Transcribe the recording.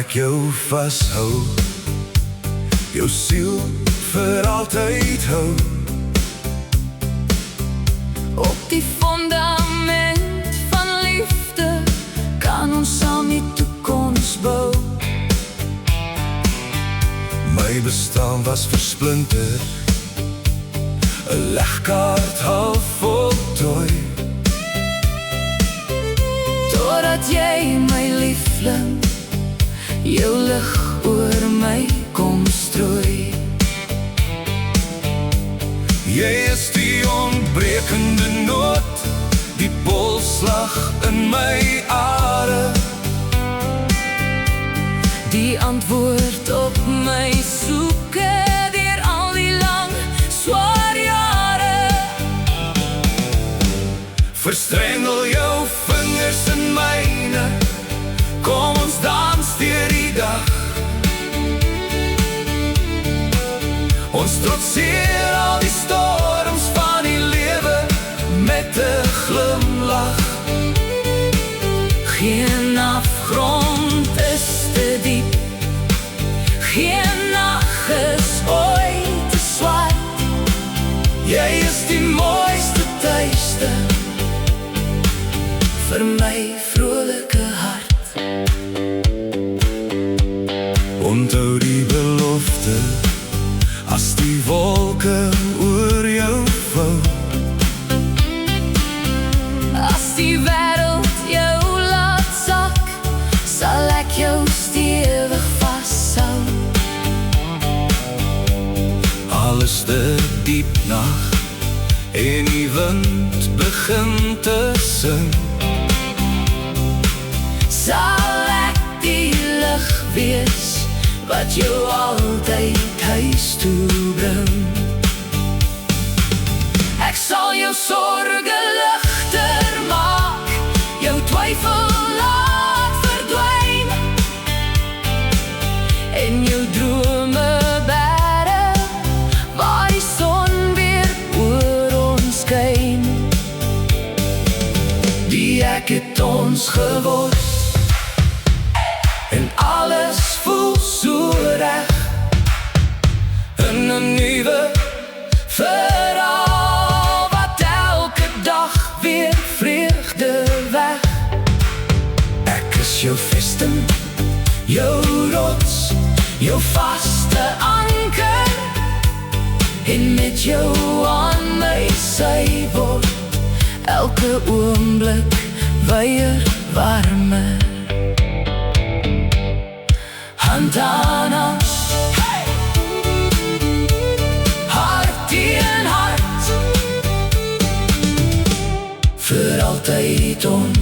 ek jou vashou, jou siel vir altyd hou. Op die fundament van liefde kan ons saam die toekoms bou. My bestaan was versplinter, 'n legkaart half voltooi. Totdat jy, my liefling, jou lig oor my kom strooi. Jy is die ontbrekende noot, die polsslag in my are, die antwoord op my soeke deur al die lang, swaar jare. Verstrengel jou vingers in myne, kom ons dans deur die dag. Ons trotseer al die storms van die lewe met 'n glimlach. Geen afgrond is te diep, geen nag is ooit te swart. Jy is die mooiste tuiste vir my vrolike hart. Onthou die belofte, as die wolke oor jou vou. As die wêreld jou laat sak, sal ek jou stewig vashou. Alles te diep nacht en die wind begin te sing, Sal ek die lig wees wat jou altyd huis toe bring. Ek sal jou sorge ligter maak, jou twyfel laat verdwyn, en jou drome bære waar die son weer oor ons skyn. die ek het ons geword, en alles voel so reg, in 'n nuwe verhaal wat elke dag weer vreugde weg. Ek is jou vesting, jou rots, jou vaste anker, en met jou aan my sy word elke oomblik weier warmer. Hand aan hand, hart teen hart, vir altyd ons